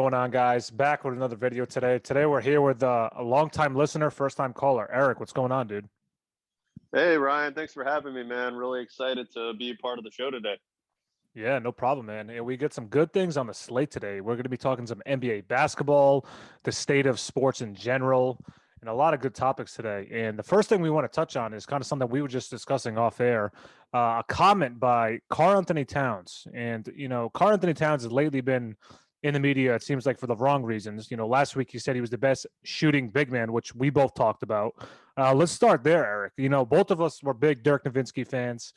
Going on, guys? Back with another video today. Today we're here with a longtime listener, first-time caller, Eric. What's going on, dude? Hey, Ryan, thanks for having me, man. Really excited to be a part of the show today. Yeah, no problem, man. And we get some good things on the slate today. We're going to be talking some NBA basketball, the state of sports in general, and a lot of good topics today. And the first thing we want to touch on is kind of something we were just discussing off air. A comment by Karl Anthony Towns. And, Karl Anthony Towns has lately been in the media, it seems like for the wrong reasons. Last week he said he was the best shooting big man, which we both talked about. Let's start there, Eric. Both of us were big Dirk Nowitzki fans,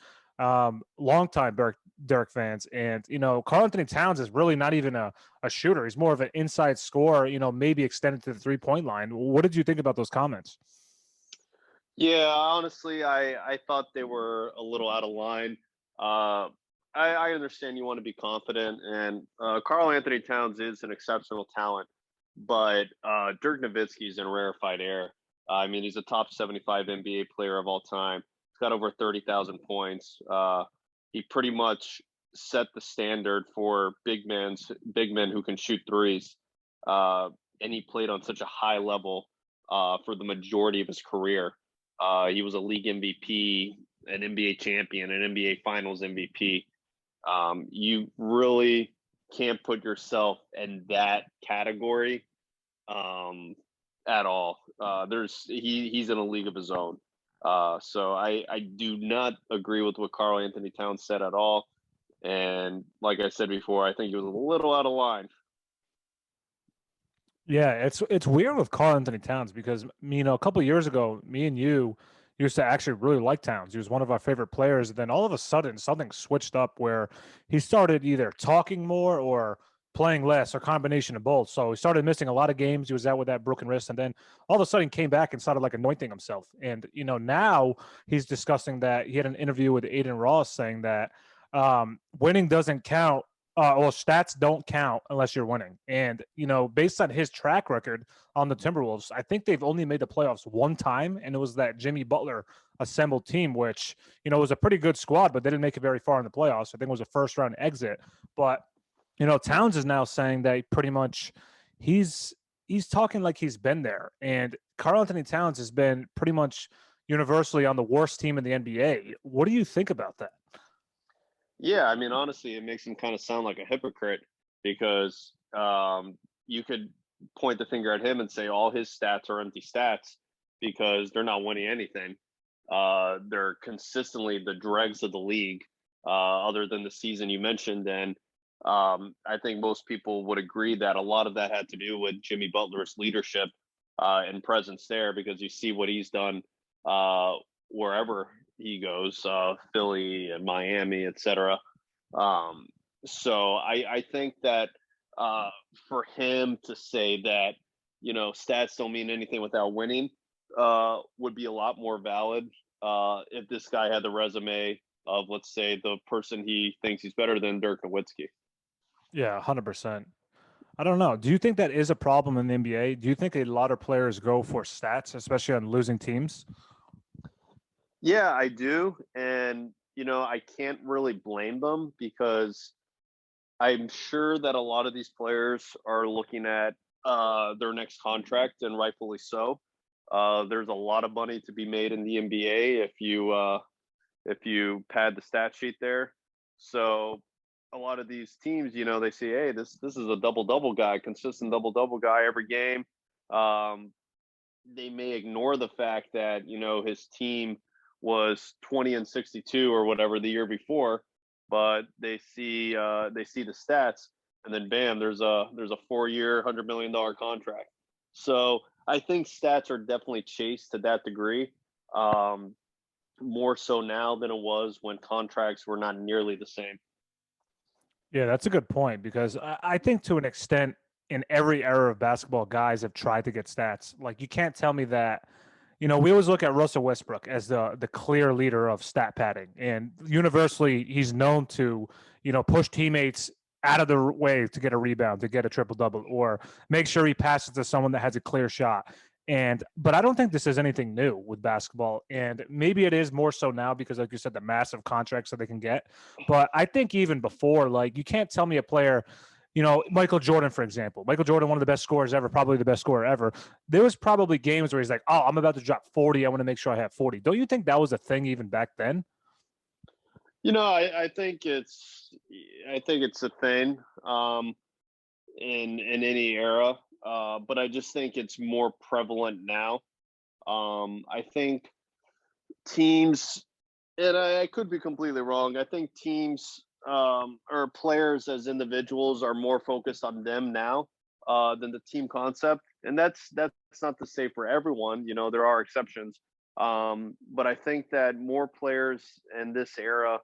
longtime Dirk fans. And, Karl Anthony Towns is really not even a shooter. He's more of an inside scorer, maybe extended to the 3-point line. What did you think about those comments? Yeah, honestly, I thought they were a little out of line. I understand you want to be confident, and Karl Anthony Towns is an exceptional talent, but Dirk Nowitzki is in rarefied air. I mean, he's a top 75 NBA player of all time. He's got over 30,000 points. He pretty much set the standard for big men who can shoot threes. And he played on such a high level for the majority of his career. He was a league MVP, an NBA champion, an NBA Finals MVP. You really can't put yourself in that category at all. He's in a league of his own. So I do not agree with what Karl Anthony Towns said at all. And like I said before, I think he was a little out of line. Yeah, it's weird with Karl Anthony Towns because a couple of years ago, me and you used to actually really like Towns. He was one of our favorite players. And then all of a sudden, something switched up where he started either talking more or playing less, or combination of both. So he started missing a lot of games. He was out with that broken wrist, and then all of a sudden came back and started like anointing himself. And now he's discussing that he had an interview with Aiden Ross saying that winning doesn't count. Well, stats don't count unless you're winning. And, based on his track record on the Timberwolves, I think they've only made the playoffs one time, and it was that Jimmy Butler assembled team, which, was a pretty good squad, but they didn't make it very far in the playoffs. I think it was a first-round exit. But, Towns is now saying that pretty much he's talking like he's been there. And Karl Anthony Towns has been pretty much universally on the worst team in the NBA. What do you think about that? Yeah, I mean, honestly, it makes him kind of sound like a hypocrite because you could point the finger at him and say all his stats are empty stats because they're not winning anything. They're consistently the dregs of the league, other than the season you mentioned. And I think most people would agree that a lot of that had to do with Jimmy Butler's leadership and presence there, because you see what he's done wherever he goes, Philly and Miami, etc. So I think that for him to say that, stats don't mean anything without winning would be a lot more valid if this guy had the resume of, let's say, the person he thinks he's better than, Dirk Nowitzki. Yeah, 100%. I don't know. Do you think that is a problem in the NBA? Do you think a lot of players go for stats, especially on losing teams? Yeah, I do. And, I can't really blame them because I'm sure that a lot of these players are looking at their next contract, and rightfully so. There's a lot of money to be made in the NBA if you pad the stat sheet there. So a lot of these teams, they say, hey, this is a double-double guy, consistent double-double guy every game. They may ignore the fact that, his team was 20-62 or whatever the year before, but they see the stats, and then bam, there's a 4-year, $100 million contract. So I think stats are definitely chased to that degree, more so now than it was when contracts were not nearly the same. Yeah, that's a good point because I think to an extent in every era of basketball, guys have tried to get stats. Like you can't tell me that, we always look at Russell Westbrook as the clear leader of stat padding, and universally he's known to, push teammates out of the way to get a rebound, to get a triple double, or make sure he passes to someone that has a clear shot. But I don't think this is anything new with basketball. And maybe it is more so now because, like you said, the massive contracts that they can get. But I think even before, like, you can't tell me a player Michael Jordan, for example. Michael Jordan, one of the best scorers ever, probably the best scorer ever. There was probably games where he's like, oh, I'm about to drop 40. I want to make sure I have 40. Don't you think that was a thing even back then? I think it's a thing in any era, but I just think it's more prevalent now. I think teams, and I could be completely wrong. I think teams or players as individuals are more focused on them now than the team concept, and that's not to say for everyone. There are exceptions, but I think that more players in this era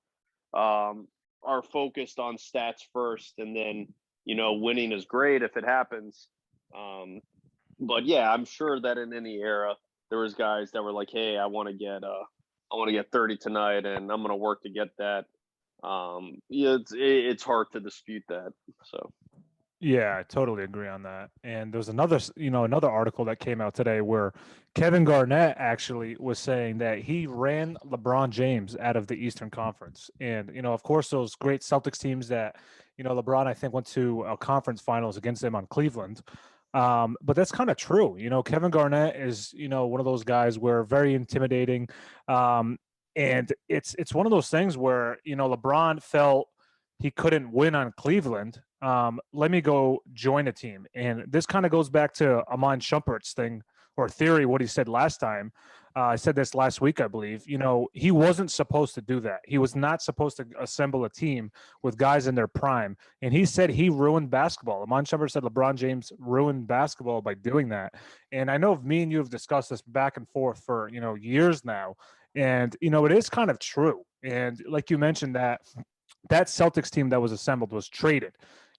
are focused on stats first, and then winning is great if it happens. Um, but yeah, I'm sure that in any era there was guys that were like, "Hey, I want to get 30 tonight, and I'm going to work to get that." Yeah, it's hard to dispute that. So Yeah, I totally agree on that. And there's another article that came out today where Kevin Garnett actually was saying that he ran LeBron James out of the Eastern Conference. And, of course, those great Celtics teams that, LeBron, I think, went to a conference finals against them on Cleveland. But that's kind of true. Kevin Garnett is, one of those guys where very intimidating. And it's one of those things where, LeBron felt he couldn't win on Cleveland. Let me go join a team. And this kind of goes back to Amon Shumpert's thing or theory, what he said last time. I said this last week, I believe. He wasn't supposed to do that. He was not supposed to assemble a team with guys in their prime. And he said he ruined basketball. Amon Shumpert said LeBron James ruined basketball by doing that. And I know me and you have discussed this back and forth for, years now. And, it is kind of true. And like you mentioned, that Celtics team that was assembled was traded.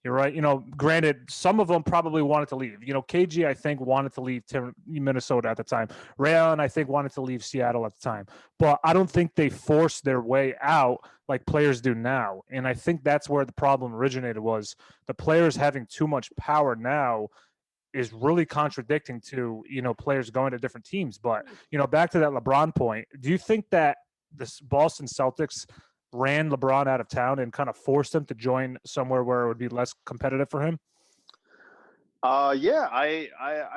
You're right. Granted, some of them probably wanted to leave. KG, I think, wanted to leave Minnesota at the time. Ray Allen, I think, wanted to leave Seattle at the time. But I don't think they forced their way out like players do now. And I think that's where the problem originated was the players having too much power now is really contradicting to, players going to different teams. But, back to that LeBron point, do you think that this Boston Celtics ran LeBron out of town and kind of forced him to join somewhere where it would be less competitive for him? yeah, I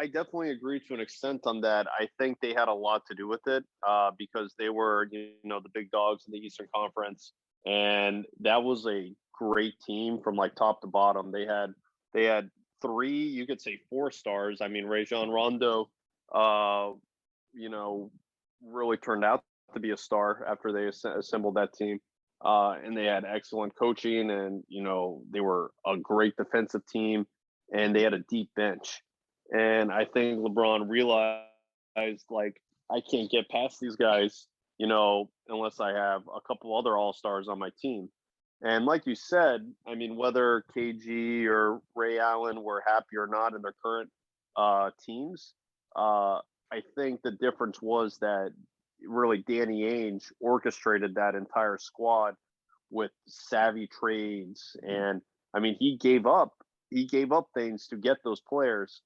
definitely agree to an extent on that. I think they had a lot to do with it because they were, the big dogs in the Eastern Conference, and that was a great team from like top to bottom. They had three, you could say four stars. I mean, Rajon Rondo, uh, you know, really turned out to be a star after they assembled that team. And they had excellent coaching, and they were a great defensive team, and they had a deep bench. And I think LeBron realized, like, I can't get past these guys, unless I have a couple other all stars on my team. And like you said, I mean, whether KG or Ray Allen were happy or not in their current teams, I think the difference was that really Danny Ainge orchestrated that entire squad with savvy trades, and I mean he gave up things to get those players.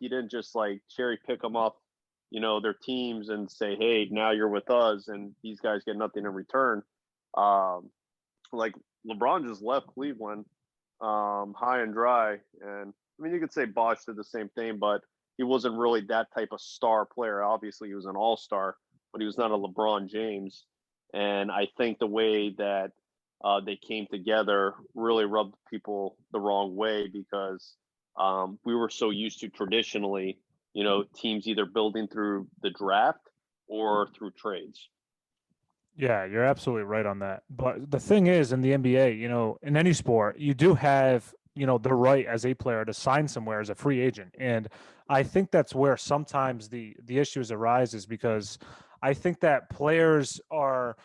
He didn't just like cherry pick them off, their teams and say, hey, now you're with us, and these guys get nothing in return. Um, like LeBron just left Cleveland high and dry, and I mean you could say Bosch did the same thing, but he wasn't really that type of star player. Obviously, he was an all-star, but he was not a LeBron James. And I think the way that they came together really rubbed people the wrong way because we were so used to traditionally, teams either building through the draft or through trades. Yeah, you're absolutely right on that. But the thing is, in the NBA, in any sport, you do have, the right as a player to sign somewhere as a free agent. And I think that's where sometimes the issues arise is because I think that players are,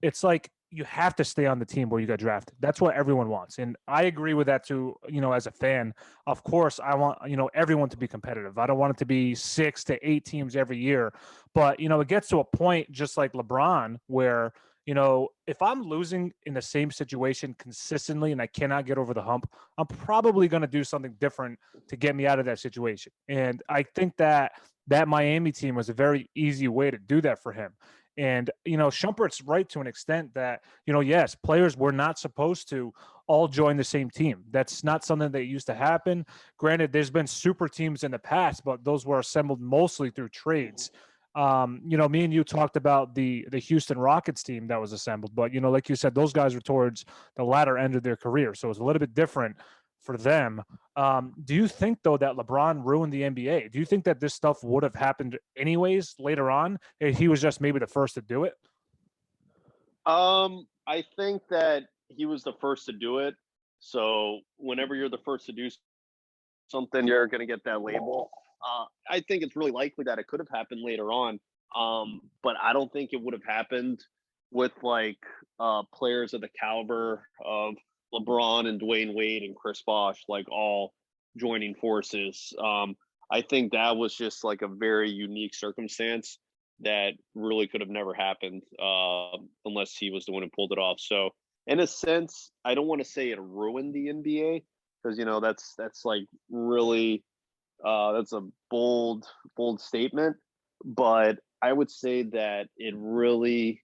it's like you have to stay on the team where you got drafted. That's what everyone wants. And I agree with that too, as a fan. Of course, I want, everyone to be competitive. I don't want it to be 6 to 8 teams every year. But, it gets to a point just like LeBron where, if I'm losing in the same situation consistently and I cannot get over the hump, I'm probably going to do something different to get me out of that situation. And I think that Miami team was a very easy way to do that for him. And, Shumpert's right to an extent that, yes, players were not supposed to all join the same team. That's not something that used to happen. Granted, there's been super teams in the past, but those were assembled mostly through trades. Me and you talked about the Houston Rockets team that was assembled, but like you said, those guys were towards the latter end of their career, so it's a little bit different for them. Do you think though that LeBron ruined the NBA? Do you think that this stuff would have happened anyways later on? He was just maybe the first to do it. I think that he was the first to do it. So whenever you're the first to do something, you're going to get that label. I think it's really likely that it could have happened later on, but I don't think it would have happened with like players of the caliber of LeBron and Dwayne Wade and Chris Bosh, like all joining forces. I think that was just like a very unique circumstance that really could have never happened unless he was the one who pulled it off. So, in a sense, I don't want to say it ruined the NBA because that's like really that's a bold statement, but I would say that it really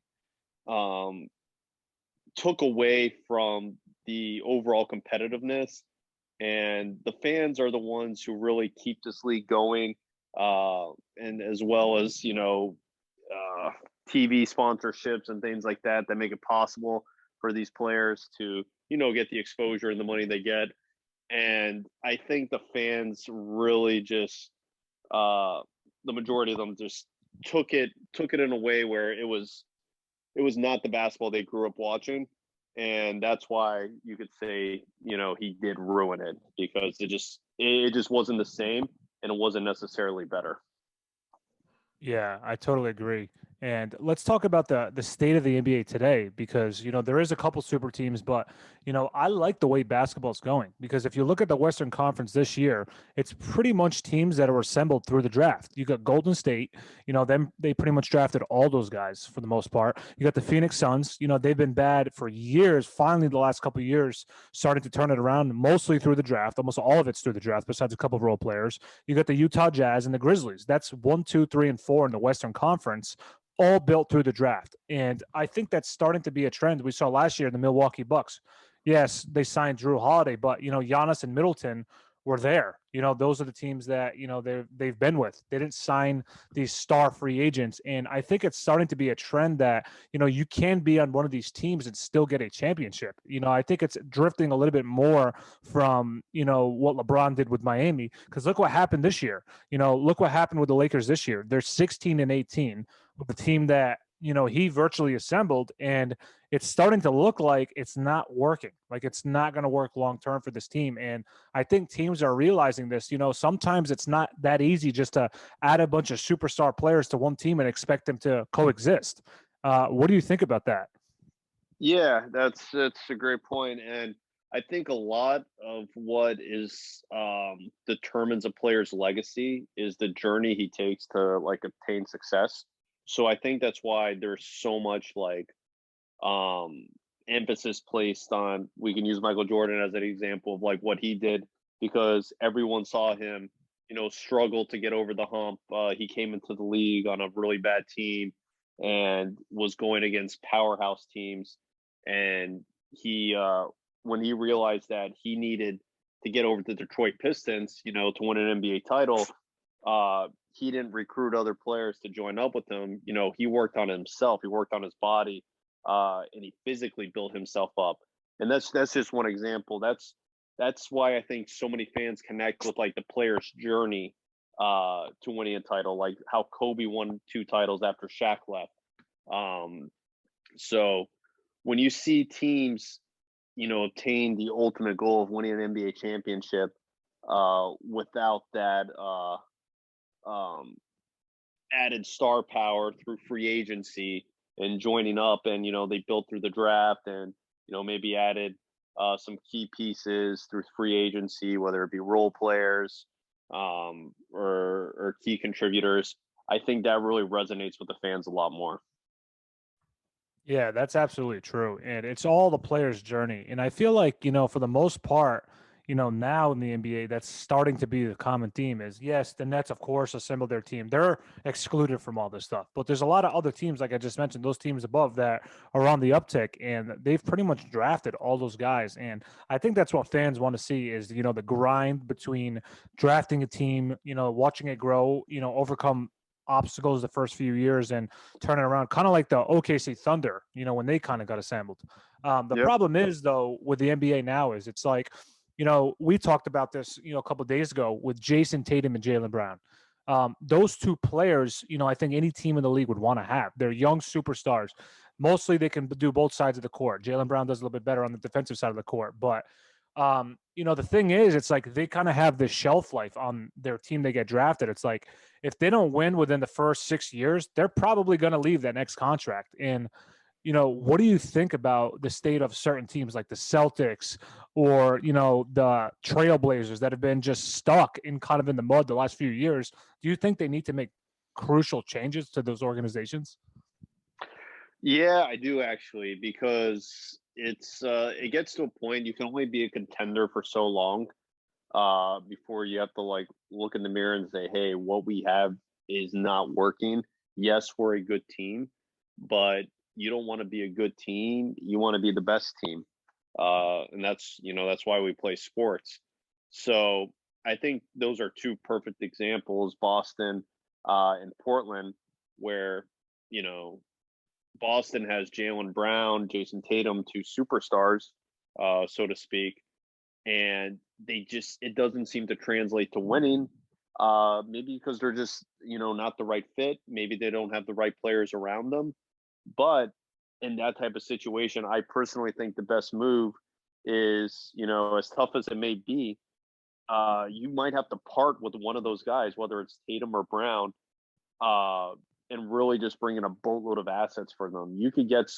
took away from the overall competitiveness, and the fans are the ones who really keep this league going, and as well as uh, TV sponsorships and things like that that make it possible for these players to get the exposure and the money they get. And I think the fans really just the majority of them just took it in a way where it was not the basketball they grew up watching, and that's why you could say he did ruin it because it just wasn't the same and it wasn't necessarily better. Yeah, I totally agree. And let's talk about the state of the NBA today because there is a couple super teams, but I like the way basketball's going because if you look at the Western Conference this year, it's pretty much teams that are assembled through the draft. You got Golden State, them they pretty much drafted all those guys for the most part. You got the Phoenix Suns, they've been bad for years. Finally, the last couple of years, starting to turn it around, mostly through the draft. Almost all of it's through the draft, besides a couple of role players. You got the Utah Jazz and the Grizzlies. That's 1, 2, 3, and 4 in the Western Conference, all built through the draft. And I think that's starting to be a trend we saw last year in the Milwaukee Bucks. Yes, they signed Drew Holiday, but Giannis and Middleton were there. Those are the teams that they've been with. They didn't sign these star free agents, and I think it's starting to be a trend that you can be on one of these teams and still get a championship. I think it's drifting a little bit more from what LeBron did with Miami, because look what happened this year. Look what happened with the Lakers this year. They're 16-18 with a team that he virtually assembled, and it's starting to look like it's not working. Like it's not going to work long term for this team. And I think teams are realizing this. Sometimes it's not that easy just to add a bunch of superstar players to one team and expect them to coexist. What do you think about that? Yeah, that's a great point, and I think a lot of what is determines a player's legacy is the journey he takes to like obtain success. So I think that's why there's so much like um emphasis placed on, we can use Michael Jordan as an example of like what he did, because everyone saw him struggle to get over the hump. He came into the league on a really bad team and was going against powerhouse teams, and he when he realized that he needed to get over the Detroit Pistons to win an NBA title, he didn't recruit other players to join up with him. He worked on himself, he worked on his body, and he physically built himself up. And that's just one example. That's why I think so many fans connect with like the player's journey to winning a title, like how Kobe won 2 titles after Shaq left. So when you see teams, obtain the ultimate goal of winning an NBA championship without that um, added star power through free agency and joining up, and they built through the draft, and maybe added some key pieces through free agency, whether it be role players or key contributors. I think that really resonates with the fans a lot more. Yeah, that's absolutely true. And it's all the player's journey. And I feel like, for the most part, now in the NBA, that's starting to be the common theme is yes, the Nets, of course, assembled their team. They're excluded from all this stuff. But there's a lot of other teams, like I just mentioned, those teams above that are on the uptick, and they've pretty much drafted all those guys. And I think that's what fans want to see is, the grind between drafting a team, watching it grow, overcome obstacles the first few years and turn it around, kind of like the OKC Thunder, when they kind of got assembled. The Yep. problem is, though, with the NBA now is it's like, we talked about this, a couple of days ago with Jason Tatum and Jalen Brown. Those two players, I think any team in the league would want to have. They're young superstars. Mostly they can do both sides of the court. Jalen Brown does a little bit better on the defensive side of the court. But, the thing is, it's like they kind of have this shelf life on their team they get drafted. It's like if they don't win within the first 6 years, they're probably going to leave that next contract. And what do you think about the state of certain teams like the Celtics or, the Trailblazers that have been just stuck in kind of in the mud the last few years? Do you think they need to make crucial changes to those organizations? Yeah, I do actually, because it gets to a point you can only be a contender for so long before you have to like look in the mirror and say, hey, what we have is not working. Yes, we're a good team, but you don't want to be a good team. You want to be the best team. And that's why we play sports. So I think those are two perfect examples, Boston and Portland, where, you know, Boston has Jalen Brown, Jason Tatum, two superstars, so to speak, and it doesn't seem to translate to winning. Maybe because they're just not the right fit. Maybe they don't have the right players around them. But in that type of situation, I personally think the best move is, as tough as it may be, you might have to part with one of those guys, whether it's Tatum or Brown, uh, and really just bring in a boatload of assets for them. You could get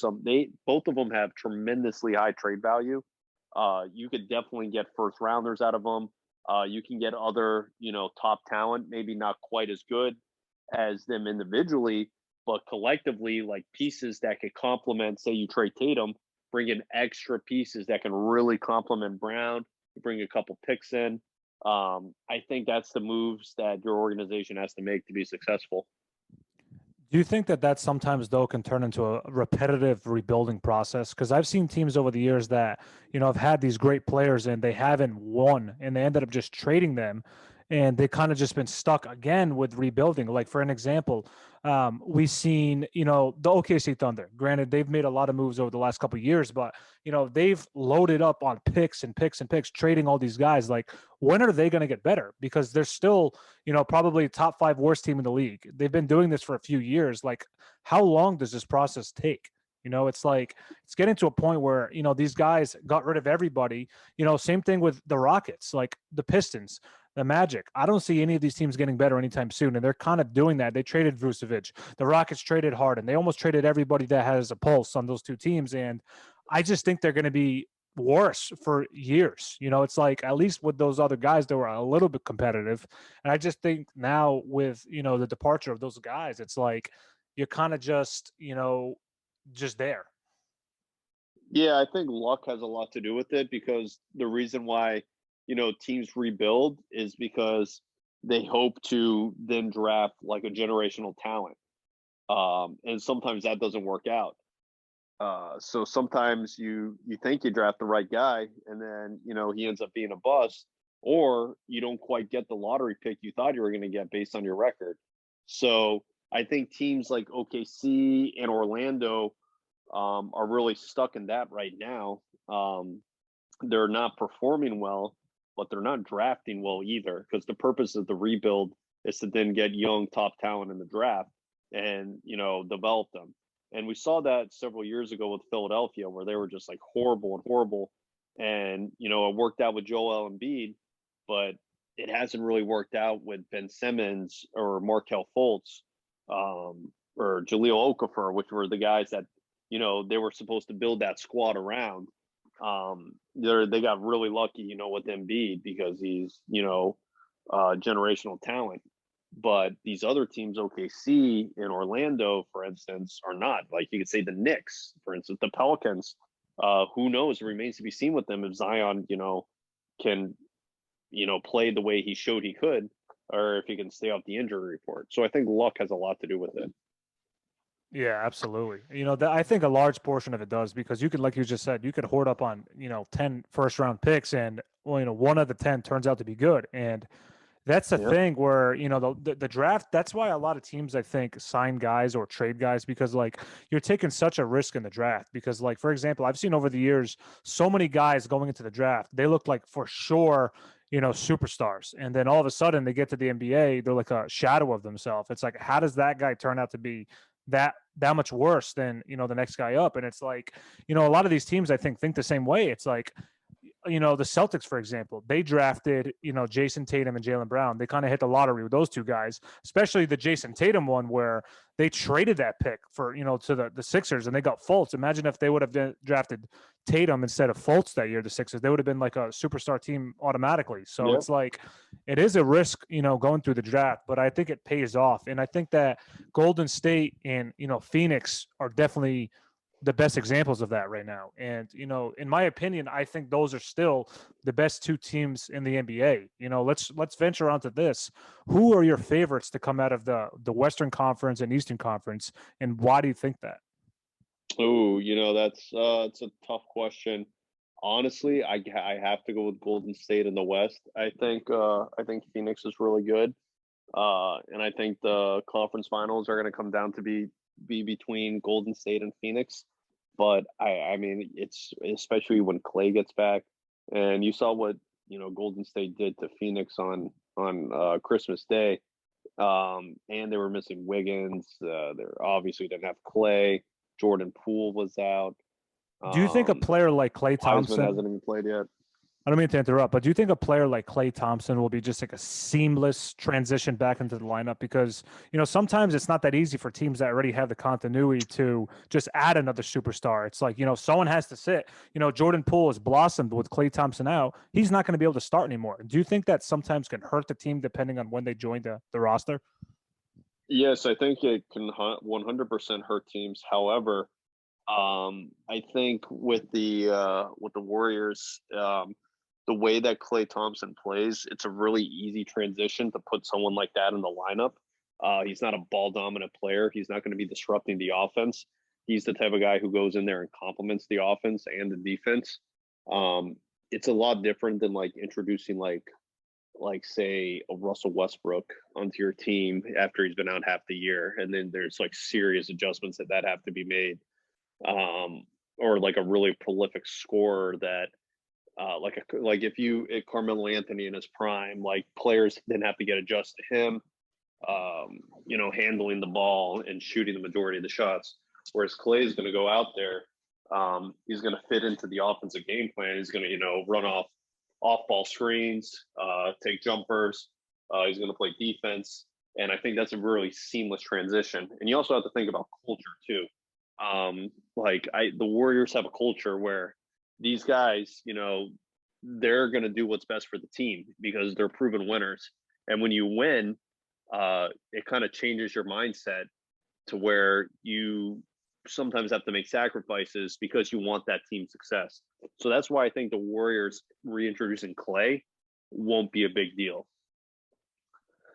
both of them have tremendously high trade value. You could definitely get first rounders out of them. You can get other, top talent, maybe not quite as good as them individually, but collectively, like pieces that could complement, say you trade Tatum, bring in extra pieces that can really complement Brown, bring a couple picks in. I think that's the moves that your organization has to make to be successful. Do you think that that sometimes though can turn into a repetitive rebuilding process? Because I've seen teams over the years that have had these great players and they haven't won, and they ended up just trading them, and they kind of just been stuck again with rebuilding. Like for an example, we've seen the OKC Thunder. Granted, they've made a lot of moves over the last couple of years, but they've loaded up on picks and picks and picks, trading all these guys. Like when are they going to get better? Because they're still probably top five worst team in the league. They've been doing this for a few years. Like, how long does this process take? It's like it's getting to a point where, these guys got rid of everybody. Same thing with the Rockets, like the Pistons, the Magic. I don't see any of these teams getting better anytime soon. And they're kind of doing that. They traded Vucevic. The Rockets traded Harden. They almost traded everybody that has a pulse on those two teams. And I just think they're going to be worse for years. It's like at least with those other guys, they were a little bit competitive. And I just think now with, the departure of those guys, it's like you're kind of just there. Yeah, I think luck has a lot to do with it, because the reason why, teams rebuild is because they hope to then draft like a generational talent. And sometimes that doesn't work out. So sometimes you think you draft the right guy, and then he ends up being a bust, or you don't quite get the lottery pick you thought you were going to get based on your record. So I think teams like OKC and Orlando are really stuck in that right now. They're not performing well, but they're not drafting well either, because the purpose of the rebuild is to then get young top talent in the draft and develop them. And we saw that several years ago with Philadelphia, where they were just like horrible and horrible. And it worked out with Joel Embiid, but it hasn't really worked out with Ben Simmons or Markel Fultz, or Jahlil Okafor, which were the guys that they were supposed to build that squad around. They got really lucky, with Embiid, because he's generational talent. But these other teams, OKC and Orlando, for instance, are not. Like you could say the Knicks, for instance, the Pelicans. Who knows? It remains to be seen with them if Zion, can play the way he showed he could, or if he can stay off the injury report. So I think luck has a lot to do with it. Yeah, absolutely. I think a large portion of it does because you could, like you just said, you could hoard up on, 10 first round picks and, well, one of the 10 turns out to be good. And that's the Yeah. thing where, the draft, that's why a lot of teams, I think, sign guys or trade guys because, like, you're taking such a risk in the draft. Because, like, for example, I've seen over the years so many guys going into the draft, they look like for sure, superstars. And then all of a sudden they get to the NBA, they're like a shadow of themselves. It's like, how does that guy turn out to be that much worse than, the next guy up? And it's like, a lot of these teams, I think the same way. It's like, the Celtics, for example, they drafted, Jason Tatum and Jaylen Brown. They kind of hit the lottery with those two guys, especially the Jason Tatum one where they traded that pick for, to the Sixers and they got Fultz. Imagine if they would have drafted Tatum instead of Fultz that year, the Sixers, they would have been like a superstar team automatically. So Yeah. it's like, it is a risk, going through the draft, but I think it pays off. And I think that Golden State and, Phoenix are definitely the best examples of that right now. And, in my opinion, I think those are still the best two teams in the NBA. Let's venture onto this. Who are your favorites to come out of the Western Conference and Eastern Conference, and why do you think that? Oh, that's it's a tough question. Honestly, I have to go with Golden State in the West. I think Phoenix is really good. And I think the conference finals are going to come down to be between Golden State and Phoenix. But I mean, it's especially when Clay gets back, and you saw what Golden State did to Phoenix on Christmas Day, and they were missing Wiggins. They obviously didn't have Clay. Jordan Poole was out. Do you think a player like Klay Wiseman Thompson, hasn't even played yet. I don't mean to interrupt, but do you think a player like Klay Thompson will be just like a seamless transition back into the lineup? Because, sometimes it's not that easy for teams that already have the continuity to just add another superstar. It's like, someone has to sit. Jordan Poole has blossomed with Klay Thompson out. He's not going to be able to start anymore. Do you think that sometimes can hurt the team depending on when they join the roster? Yes, I think it can 100% hurt teams. However, I think with the Warriors, the way that Klay Thompson plays, it's a really easy transition to put someone like that in the lineup. He's not a ball dominant player. He's not going to be disrupting the offense. He's the type of guy who goes in there and complements the offense and the defense. It's a lot different than like introducing like say a Russell Westbrook onto your team after he's been out half the year, and then there's like serious adjustments that have to be made. Or like a really prolific scorer that like if Carmelo Anthony in his prime, like players didn't have to get adjusted to him, handling the ball and shooting the majority of the shots. Whereas Clay is going to go out there, he's going to fit into the offensive game plan. He's going to run off ball screens, take jumpers. He's going to play defense, and I think that's a really seamless transition. And you also have to think about culture too. The Warriors have a culture where these guys, they're going to do what's best for the team because they're proven winners. And when you win, it kind of changes your mindset to where you sometimes have to make sacrifices because you want that team success. So that's why I think the Warriors reintroducing Clay won't be a big deal.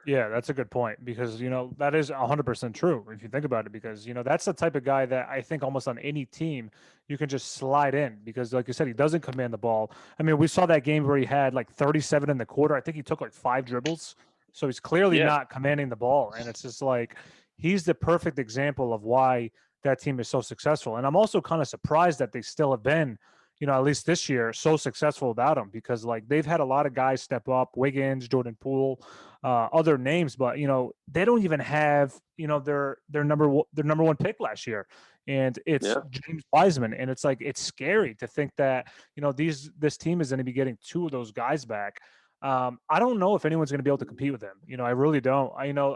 Yeah, that's a good point because, that is 100% true if you think about it, because, that's the type of guy that I think almost on any team you can just slide in because, like you said, he doesn't command the ball. I mean, we saw that game where he had like 37 in the quarter. I think he took like 5 dribbles. So he's clearly not commanding the ball. And it's just like he's the perfect example of why that team is so successful. And I'm also kind of surprised that they still have been, at least this year, so successful without him because like they've had a lot of guys step up, Wiggins, Jordan Poole, other names, but they don't even have their number one pick last year, and it's James Wiseman, and it's like it's scary to think that this team is going to be getting 2 of those guys back. I don't know if anyone's going to be able to compete with them. I really don't.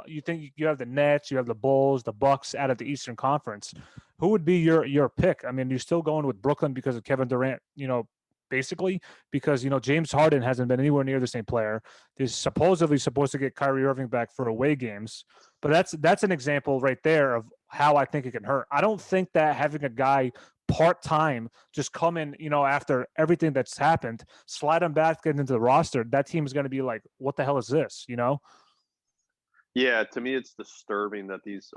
You think you have the Nets, you have the Bulls, the Bucks out of the Eastern Conference. Who would be your pick? I mean, you're still going with Brooklyn because of Kevin Durant, basically because, James Harden hasn't been anywhere near the same player. They're supposedly supposed to get Kyrie Irving back for away games, but that's an example right there of how I think it can hurt. I don't think that having a guy part-time just come in, after everything that's happened, slide him back into the roster, that team is going to be like, what the hell is this? Yeah, to me, it's disturbing that his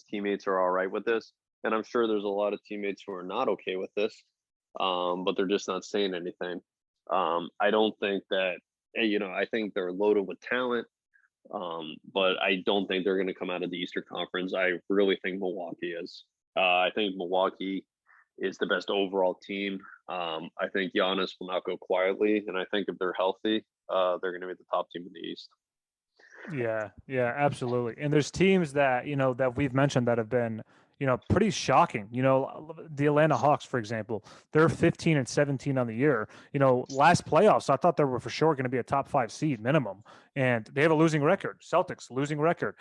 teammates are all right with this, and I'm sure there's a lot of teammates who are not okay with this, but they're just not saying anything. I don't think that I think they're loaded with talent, but I don't think they're going to come out of the Eastern Conference. I really think Milwaukee is. I think Milwaukee is the best overall team. I think Giannis will not go quietly, and I think if they're healthy, they're going to be the top team in the East. Yeah, yeah, absolutely. And there's teams that, that we've mentioned that have been, pretty shocking. The Atlanta Hawks, for example, they're 15 and 17 on the year. Last playoffs, I thought they were for sure going to be a top 5 seed minimum, and they have a losing record. Celtics, losing record.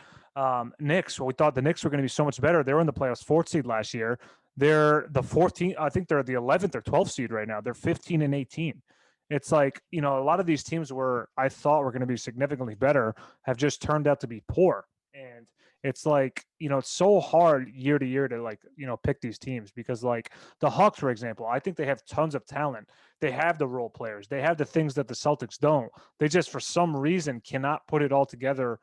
Knicks, well, we thought the Knicks were going to be so much better. They were in the playoffs 4th seed last year. They're the 14th, I think they're the 11th or 12th seed right now. They're 15 and 18. It's like, a lot of these teams where I thought were going to be significantly better have just turned out to be poor. And it's like, it's so hard year to year to, like, pick these teams because, like, the Hawks, for example, I think they have tons of talent. They have the role players, they have the things that the Celtics don't. They just, for some reason, cannot put it all together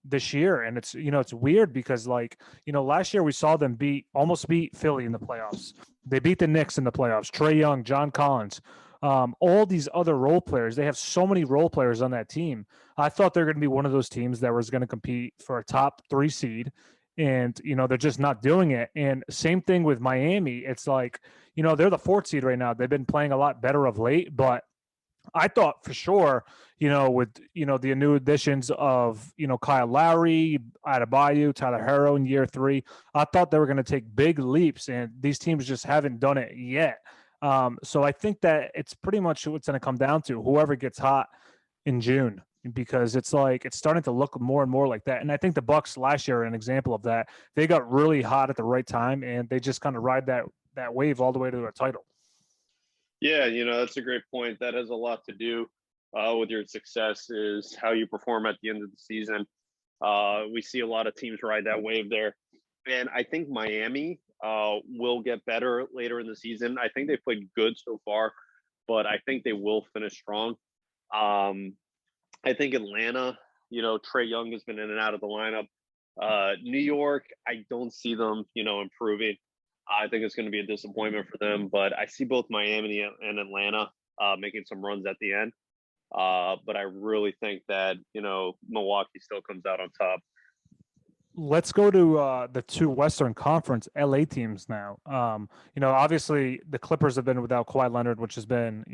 this year. And it's weird because, like, last year we saw them almost beat Philly in the playoffs. They beat the Knicks in the playoffs. Trae Young, John Collins, all these other role players. They have so many role players on that team. I thought they're going to be one of those teams that was going to compete for a top 3 seed, and they're just not doing it. And same thing with Miami. It's like, they're the 4th seed right now. They've been playing a lot better of late, but I thought for sure, with the new additions of Kyle Lowry, Adebayo, Tyler Herro in year 3, I thought they were going to take big leaps, and these teams just haven't done it yet. So I think that it's pretty much what's going to come down to whoever gets hot in June, because it's like it's starting to look more and more like that. And I think the Bucks last year are an example of that. They got really hot at the right time, and they just kind of ride that wave all the way to a title. Yeah, that's a great point. That has a lot to do with your success is how you perform at the end of the season. We see a lot of teams ride that wave there. And I think Miami will get better later in the season. I think they've played good so far, but I think they will finish strong. I think Atlanta, Trae Young has been in and out of the lineup. New York, I don't see them, improving. I think it's going to be a disappointment for them, but I see both Miami and Atlanta making some runs at the end. But I really think that, Milwaukee still comes out on top. Let's go to the 2 Western Conference LA teams now. Obviously the Clippers have been without Kawhi Leonard, which has been,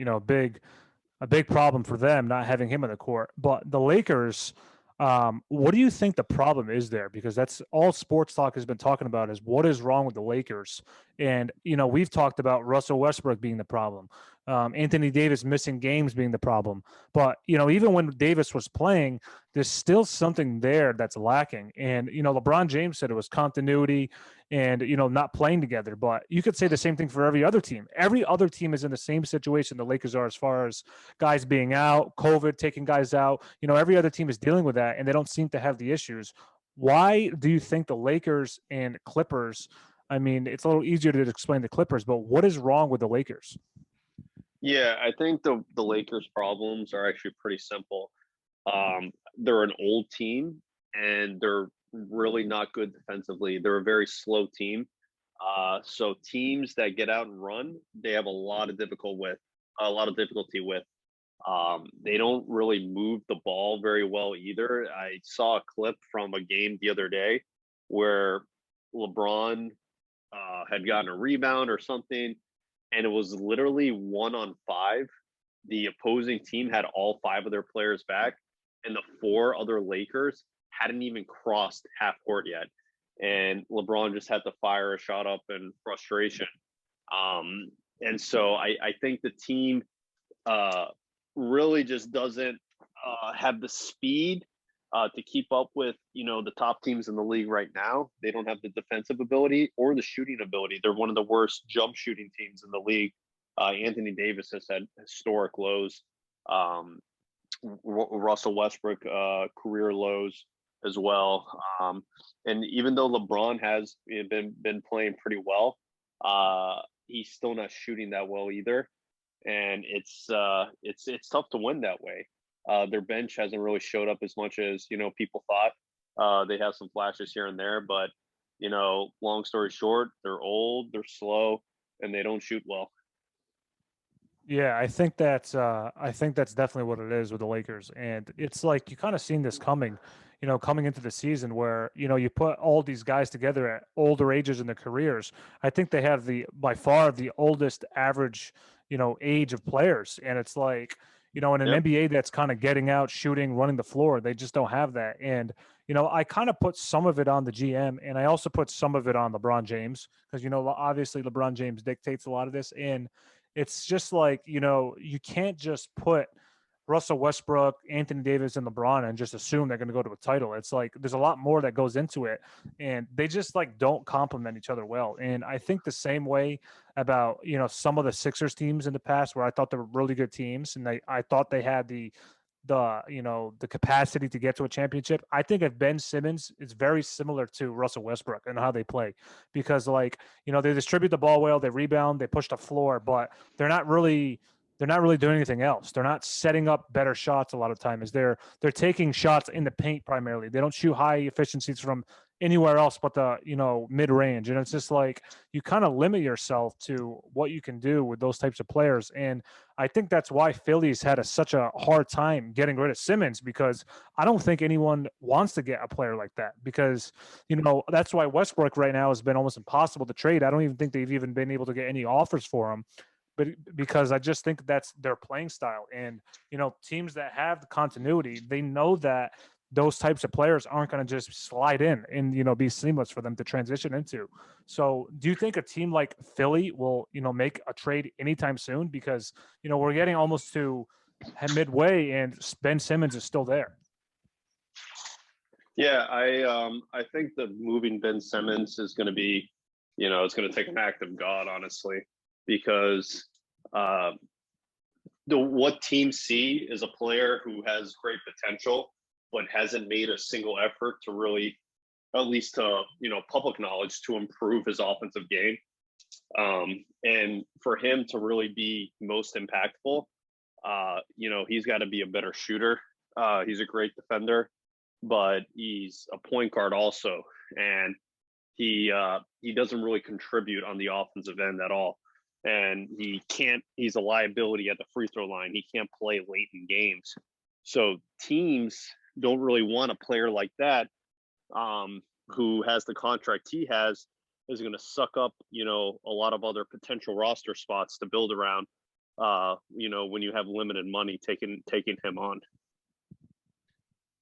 a big problem for them not having him in the court. But the Lakers, what do you think the problem is there? Because that's all sports talk has been talking about, is what is wrong with the Lakers. And, we've talked about Russell Westbrook being the problem, Anthony Davis missing games being the problem. But, even when Davis was playing, there's still something there that's lacking. And, LeBron James said it was continuity and, not playing together. But you could say the same thing for every other team. Every other team is in the same situation the Lakers are, as far as guys being out, COVID taking guys out. Every other team is dealing with that, and they don't seem to have the issues. Why do you think the Lakers and Clippers? I mean, it's a little easier to explain the Clippers, but what is wrong with the Lakers? Yeah, I think the Lakers' problems are actually pretty simple. They're an old team, and they're really not good defensively. They're a very slow team. So teams that get out and run, they have a lot of difficulty with. They don't really move the ball very well either. I saw a clip from a game the other day where LeBron had gotten a rebound or something, and it was literally 1-on-5. The opposing team had all 5 of their players back, and the 4 other Lakers hadn't even crossed half court yet. And LeBron just had to fire a shot up in frustration. And so I think the team really just doesn't have the speed to keep up with, the top teams in the league right now. They don't have the defensive ability or the shooting ability. They're one of the worst jump shooting teams in the league. Anthony Davis has had historic lows. Russell Westbrook career lows as well. And even though LeBron has been playing pretty well, he's still not shooting that well either, and it's tough to win that way. Their bench hasn't really showed up as much as people thought. They have some flashes here and there, but long story short, they're old, they're slow, and they don't shoot well. Yeah, I think that's definitely what it is with the Lakers. And it's like you kind of seen this coming, coming into the season where, you put all these guys together at older ages in their careers. I think they have the by far the oldest average, age of players. And it's like, in an Yep. NBA that's kind of getting out, shooting, running the floor, they just don't have that. And, I kind of put some of it on the GM and I also put some of it on LeBron James because, obviously LeBron James dictates a lot of this. And it's just like, you can't just put Russell Westbrook, Anthony Davis, and LeBron and just assume they're going to go to a title. It's like there's a lot more that goes into it, and they just like don't complement each other well. And I think the same way about some of the Sixers teams in the past where I thought they were really good teams, and I thought they had the capacity to get to a championship. I think if Ben Simmons is very similar to Russell Westbrook and how they play because like, they distribute the ball well, they rebound, they push the floor, but they're not really doing anything else. They're not setting up better shots a lot of times. They're taking shots in the paint primarily. They don't shoot high efficiencies from anywhere else but the mid range. And it's just like you kind of limit yourself to what you can do with those types of players. And I think that's why Philly's had such a hard time getting rid of Simmons because I don't think anyone wants to get a player like that because that's why Westbrook right now has been almost impossible to trade. I don't even think they've even been able to get any offers for him but because I just think that's their playing style. And, teams that have the continuity, they know that those types of players aren't going to just slide in and, be seamless for them to transition into. So do you think a team like Philly will, make a trade anytime soon? Because, we're getting almost to midway and Ben Simmons is still there. Yeah, I think the moving Ben Simmons is going to be, it's going to take an act of God, honestly, because uh, what teams see is a player who has great potential but hasn't made a single effort to really, at least to public knowledge, to improve his offensive game. And for him to really be most impactful, he's got to be a better shooter. He's a great defender, but he's a point guard also, and he doesn't really contribute on the offensive end at all. And he's a liability at the free throw line. He can't play late in games. So teams don't really want a player like that, who has the contract he has, is going to suck up, a lot of other potential roster spots to build around, when you have limited money taking him on.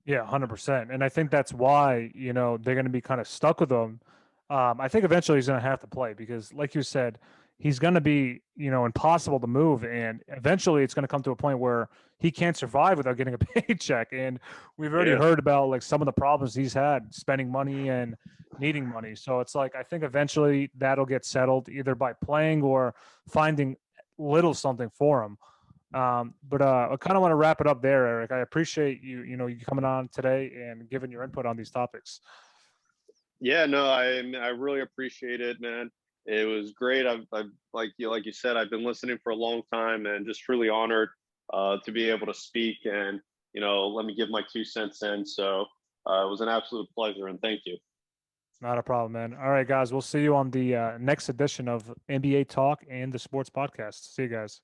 Yeah, 100%. And I think that's why, they're going to be kind of stuck with him. I think eventually he's going to have to play because, like you said, he's going to be, impossible to move. And eventually it's going to come to a point where he can't survive without getting a paycheck. And we've already Yeah. heard about like some of the problems he's had spending money and needing money. So it's like, I think eventually that'll get settled either by playing or finding little something for him. But I kind of want to wrap it up there, Eric. I appreciate you coming on today and giving your input on these topics. Yeah, no, I really appreciate it, man. It was great. I've like you said, I've been listening for a long time and just really honored to be able to speak and let me give my 2 cents in. So it was an absolute pleasure and thank you. Not a problem, man. All right, guys, we'll see you on the next edition of NBA Talk and the Sports Podcast. See you guys.